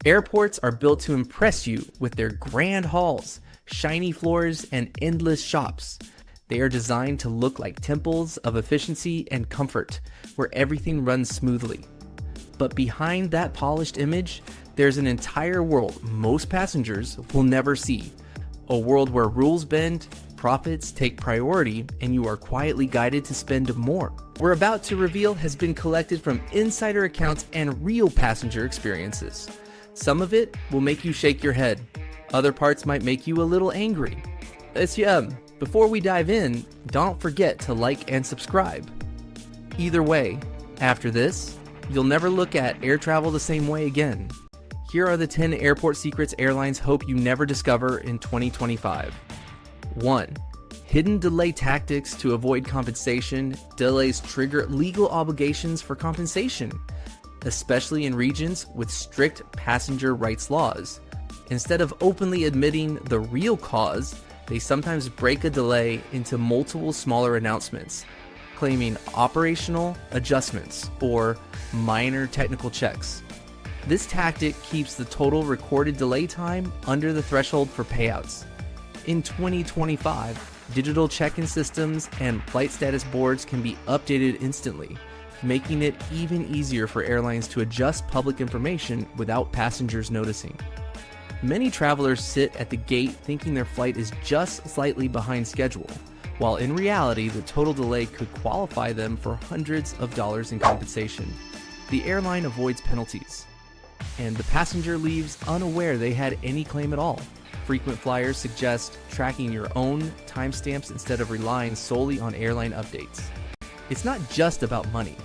Airports are built to impress you with their grand halls, shiny floors, and endless shops. They are designed to look like temples of efficiency and comfort, where everything runs smoothly. But behind that polished image, there's an entire world most passengers will never see. A world where rules bend, profits take priority, and you are quietly guided to spend more. We're about to reveal has been collected from insider accounts and real passenger experiences. Some of it will make you shake your head. Other parts might make you a little angry. Before we dive in, don't forget to like and subscribe. Either way, after this, you'll never look at air travel the same way again. Here are the 10 airport secrets airlines hope you never discover in 2025. 1. Hidden delay tactics to avoid compensation. Delays trigger legal obligations for compensation, especially in regions with strict passenger rights laws. Instead of openly admitting the real cause, they sometimes break a delay into multiple smaller announcements, claiming operational adjustments or minor technical checks. This tactic keeps the total recorded delay time under the threshold for payouts. In 2025, digital check-in systems and flight status boards can be updated instantly, making it even easier for airlines to adjust public information without passengers noticing. Many travelers sit at the gate thinking their flight is just slightly behind schedule, while in reality the total delay could qualify them for hundreds of dollars in compensation. The airline avoids penalties, and the passenger leaves unaware they had any claim at all. Frequent flyers suggest tracking your own timestamps instead of relying solely on airline updates. It's not just about money.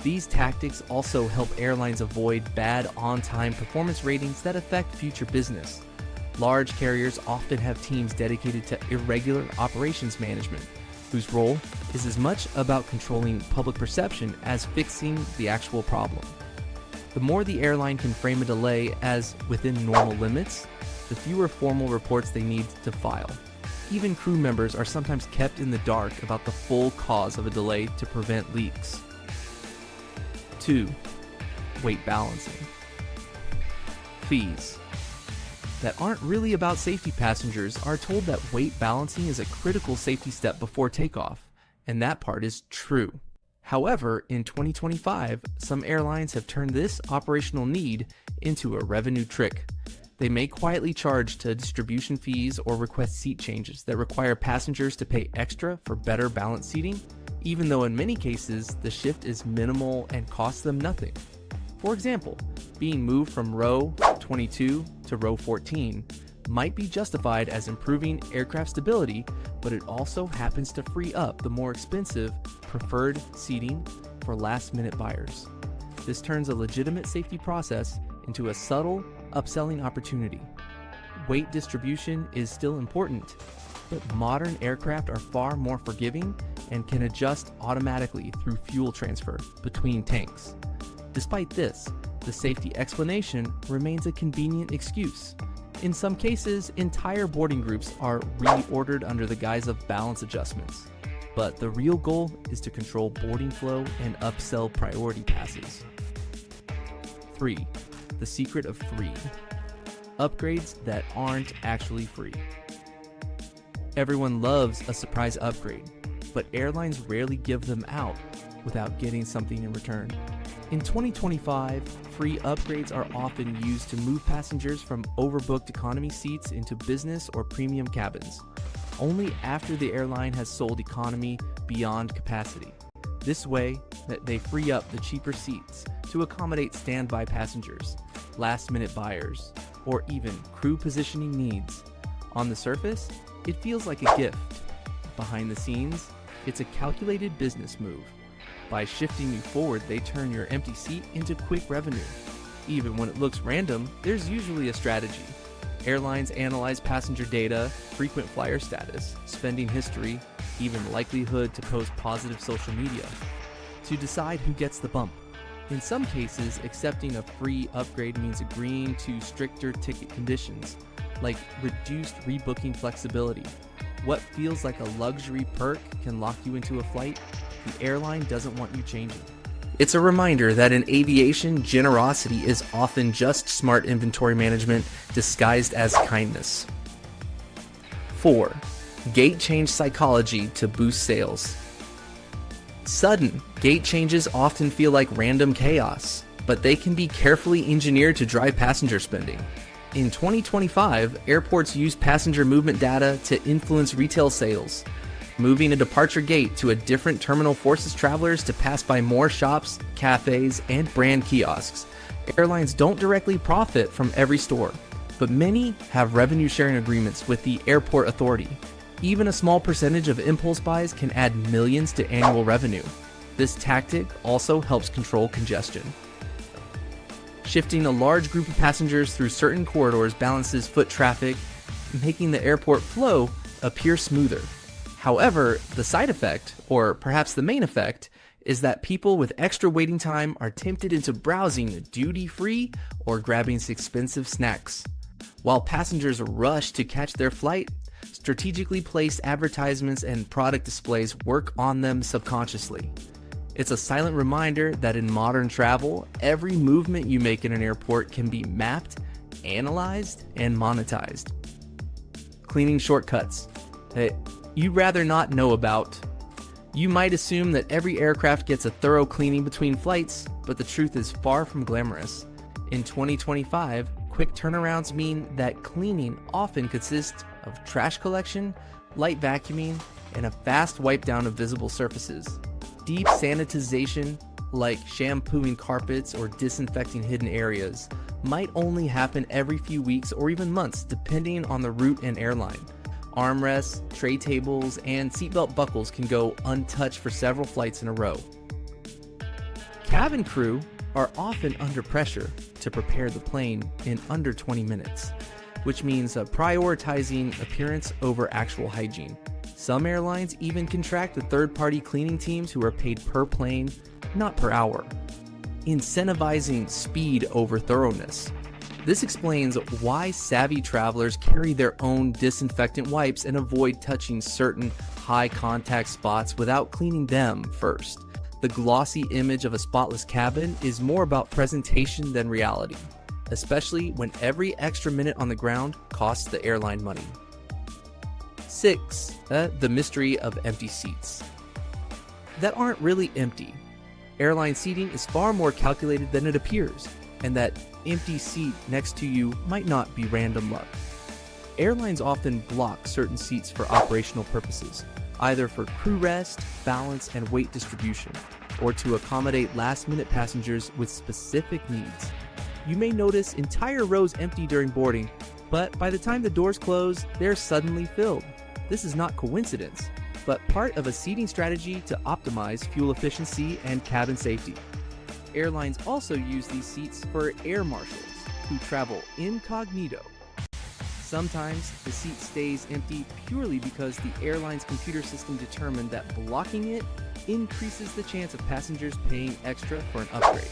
These tactics also help airlines avoid bad on-time performance ratings that affect future business. Large carriers often have teams dedicated to irregular operations management, whose role is as much about controlling public perception as fixing the actual problem. The more the airline can frame a delay as within normal limits, the fewer formal reports they need to file. Even crew members are sometimes kept in the dark about the full cause of a delay to prevent leaks. 2. Weight balancing. Fees that aren't really about safety. Passengers are told that weight balancing is a critical safety step before takeoff, and that part is true. However, in 2025, some airlines have turned this operational need into a revenue trick. They may quietly charge to distribution fees or request seat changes that require passengers to pay extra for better balanced seating, even though in many cases the shift is minimal and costs them nothing. For example, being moved from row 22 to row 14 might be justified as improving aircraft stability, but it also happens to free up the more expensive preferred seating for last-minute buyers. This turns a legitimate safety process into a subtle upselling opportunity. Weight distribution is still important, but modern aircraft are far more forgiving and can adjust automatically through fuel transfer between tanks. Despite this, the safety explanation remains a convenient excuse. In some cases, entire boarding groups are reordered under the guise of balance adjustments. But the real goal is to control boarding flow and upsell priority passes. 3. The secret of free. Upgrades that aren't actually free. Everyone loves a surprise upgrade, but airlines rarely give them out without getting something in return. In 2025, free upgrades are often used to move passengers from overbooked economy seats into business or premium cabins, only after the airline has sold economy beyond capacity. This way, they free up the cheaper seats to accommodate standby passengers, last-minute buyers, or even crew positioning needs. On the surface, it feels like a gift. Behind the scenes, it's a calculated business move. By shifting you forward, they turn your empty seat into quick revenue. Even when it looks random, there's usually a strategy. Airlines analyze passenger data, frequent flyer status, spending history, even likelihood to post positive social media, to decide who gets the bump. In some cases, accepting a free upgrade means agreeing to stricter ticket conditions, like reduced rebooking flexibility. What feels like a luxury perk can lock you into a flight the airline doesn't want you changing. It's a reminder that in aviation, generosity is often just smart inventory management disguised as kindness. 4. Gate change psychology to boost sales. Sudden gate changes often feel like random chaos, but they can be carefully engineered to drive passenger spending. In 2025, airports use passenger movement data to influence retail sales. Moving a departure gate to a different terminal forces travelers to pass by more shops, cafes, and brand kiosks. Airlines don't directly profit from every store, but many have revenue sharing agreements with the airport authority. Even a small percentage of impulse buys can add millions to annual revenue. This tactic also helps control congestion. Shifting a large group of passengers through certain corridors balances foot traffic, making the airport flow appear smoother. However, the side effect, or perhaps the main effect, is that people with extra waiting time are tempted into browsing duty-free or grabbing expensive snacks. While passengers rush to catch their flight, strategically placed advertisements and product displays work on them subconsciously. It's a silent reminder that in modern travel, every movement you make in an airport can be mapped, analyzed, and monetized. Cleaning shortcuts. You'd rather not know about. You might assume that every aircraft gets a thorough cleaning between flights, but the truth is far from glamorous. In 2025, quick turnarounds mean that cleaning often consists of trash collection, light vacuuming, and a fast wipe down of visible surfaces. Deep sanitization, like shampooing carpets or disinfecting hidden areas, might only happen every few weeks or even months, depending on the route and airline. Armrests, tray tables, and seatbelt buckles can go untouched for several flights in a row. Cabin crew are often under pressure to prepare the plane in under 20 minutes, which means prioritizing appearance over actual hygiene. Some airlines even contract with third-party cleaning teams who are paid per plane, not per hour, incentivizing speed over thoroughness. This explains why savvy travelers carry their own disinfectant wipes and avoid touching certain high-contact spots without cleaning them first. The glossy image of a spotless cabin is more about presentation than reality, especially when every extra minute on the ground costs the airline money. 6. The mystery of empty seats. That aren't really empty. Airline seating is far more calculated than it appears, and that empty seat next to you might not be random luck. Airlines often block certain seats for operational purposes, either for crew rest, balance, and weight distribution, or to accommodate last-minute passengers with specific needs. You may notice entire rows empty during boarding, but by the time the doors close, they're suddenly filled. This is not coincidence, but part of a seating strategy to optimize fuel efficiency and cabin safety. Airlines also use these seats for air marshals who travel incognito. Sometimes the seat stays empty purely because the airline's computer system determined that blocking it increases the chance of passengers paying extra for an upgrade.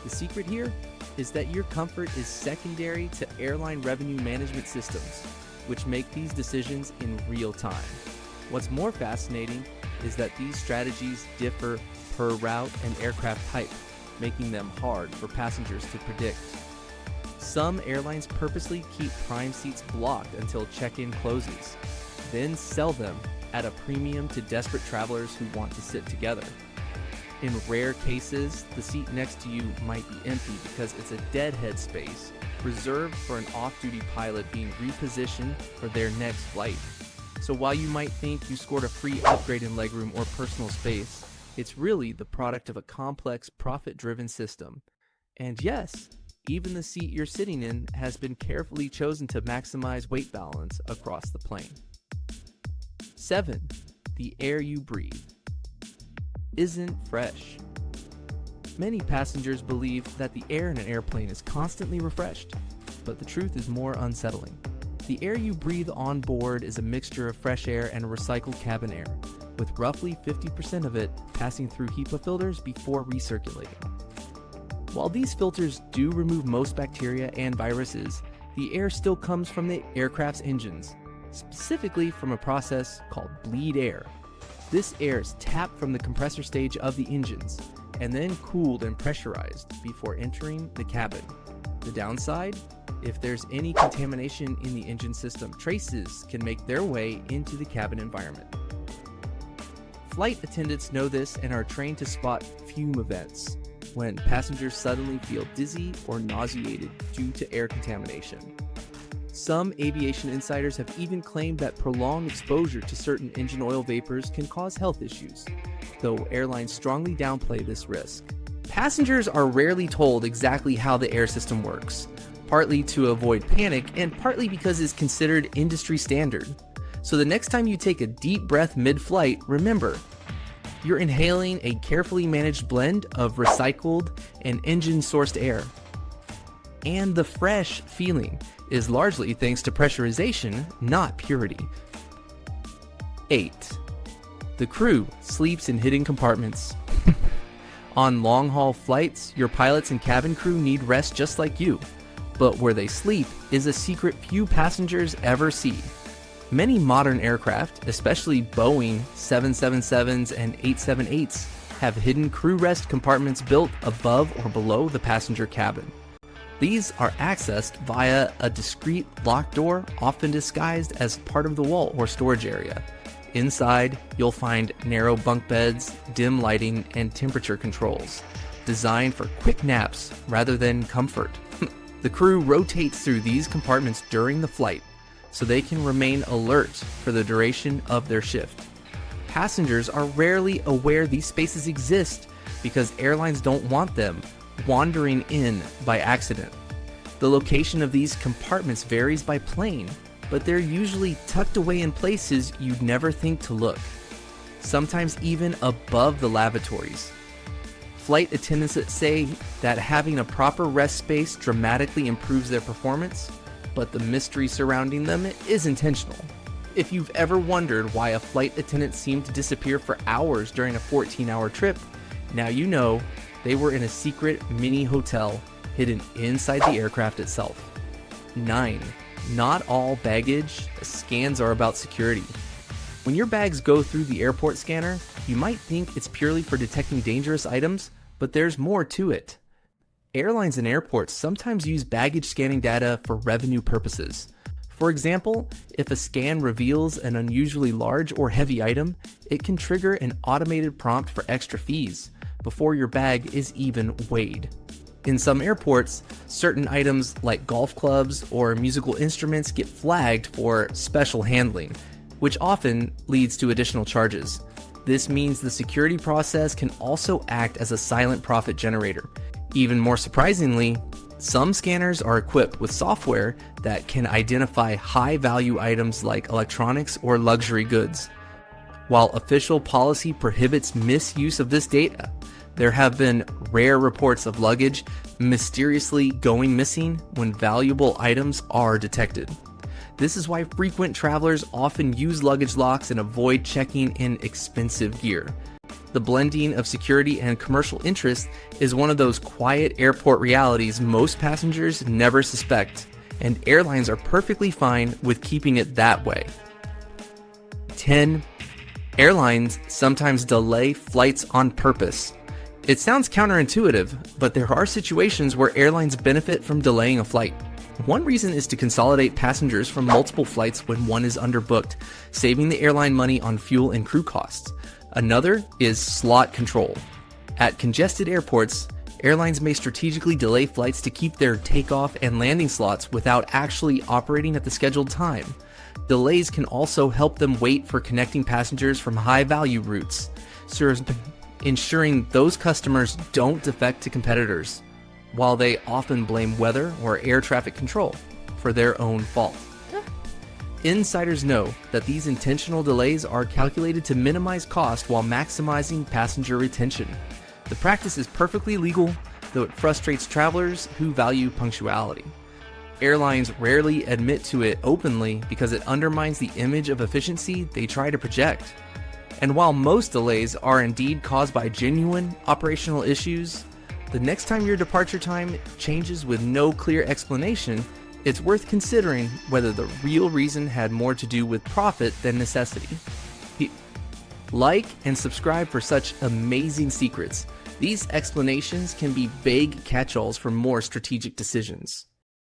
The secret here is that your comfort is secondary to airline revenue management systems, which make these decisions in real time. What's more fascinating is that these strategies differ per route and aircraft type, making them hard for passengers to predict. Some airlines purposely keep prime seats blocked until check-in closes, then sell them at a premium to desperate travelers who want to sit together. In rare cases, the seat next to you might be empty because it's a deadhead space reserved for an off-duty pilot being repositioned for their next flight. So while you might think you scored a free upgrade in legroom or personal space, it's really the product of a complex, profit-driven system. And yes, even the seat you're sitting in has been carefully chosen to maximize weight balance across the plane. 7. The air you breathe isn't fresh. Many passengers believe that the air in an airplane is constantly refreshed, but the truth is more unsettling. The air you breathe on board is a mixture of fresh air and recycled cabin air, with roughly 50% of it passing through HEPA filters before recirculating. While these filters do remove most bacteria and viruses, the air still comes from the aircraft's engines, specifically from a process called bleed air. This air is tapped from the compressor stage of the engines, and then cooled and pressurized before entering the cabin. The downside? If there's any contamination in the engine system, traces can make their way into the cabin environment. Flight attendants know this and are trained to spot fume events, when passengers suddenly feel dizzy or nauseated due to air contamination. Some aviation insiders have even claimed that prolonged exposure to certain engine oil vapors can cause health issues, though airlines strongly downplay this risk. Passengers are rarely told exactly how the air system works, partly to avoid panic and partly because it's considered industry standard. So the next time you take a deep breath mid-flight, remember, you're inhaling a carefully managed blend of recycled and engine-sourced air. And the fresh feeling is largely thanks to pressurization, not purity. 8. The crew sleeps in hidden compartments. On long-haul flights, your pilots and cabin crew need rest just like you, but where they sleep is a secret few passengers ever see. Many modern aircraft, especially Boeing 777s and 878s, have hidden crew rest compartments built above or below the passenger cabin. These are accessed via a discreet locked door, often disguised as part of the wall or storage area. Inside, you'll find narrow bunk beds, dim lighting, and temperature controls, designed for quick naps rather than comfort. The crew rotates through these compartments during the flight, so they can remain alert for the duration of their shift. Passengers are rarely aware these spaces exist because airlines don't want them wandering in by accident. The location of these compartments varies by plane, but they're usually tucked away in places you'd never think to look, sometimes even above the lavatories. Flight attendants say that having a proper rest space dramatically improves their performance, but the mystery surrounding them is intentional. If you've ever wondered why a flight attendant seemed to disappear for hours during a 14-hour trip, now you know they were in a secret mini hotel hidden inside the aircraft itself. 9. Not all baggage scans are about security. When your bags go through the airport scanner, you might think it's purely for detecting dangerous items, but there's more to it. Airlines and airports sometimes use baggage scanning data for revenue purposes. For example, if a scan reveals an unusually large or heavy item, it can trigger an automated prompt for extra fees before your bag is even weighed. In some airports, certain items like golf clubs or musical instruments get flagged for special handling, which often leads to additional charges. This means the security process can also act as a silent profit generator. Even more surprisingly, some scanners are equipped with software that can identify high-value items like electronics or luxury goods. While official policy prohibits misuse of this data, there have been rare reports of luggage mysteriously going missing when valuable items are detected. This is why frequent travelers often use luggage locks and avoid checking in expensive gear. The blending of security and commercial interest is one of those quiet airport realities most passengers never suspect, and airlines are perfectly fine with keeping it that way. 10. Airlines sometimes delay flights on purpose. It sounds counterintuitive, but there are situations where airlines benefit from delaying a flight. One reason is to consolidate passengers from multiple flights when one is underbooked, saving the airline money on fuel and crew costs. Another is slot control. At congested airports, airlines may strategically delay flights to keep their takeoff and landing slots without actually operating at the scheduled time. Delays can also help them wait for connecting passengers from high-value routes, ensuring those customers don't defect to competitors, while they often blame weather or air traffic control for their own fault. Insiders know that these intentional delays are calculated to minimize cost while maximizing passenger retention. The practice is perfectly legal, though it frustrates travelers who value punctuality. Airlines rarely admit to it openly because it undermines the image of efficiency they try to project. And while most delays are indeed caused by genuine operational issues, the next time your departure time changes with no clear explanation, it's worth considering whether the real reason had more to do with profit than necessity. Like and subscribe for such amazing secrets. These explanations can be vague catch-alls for more strategic decisions.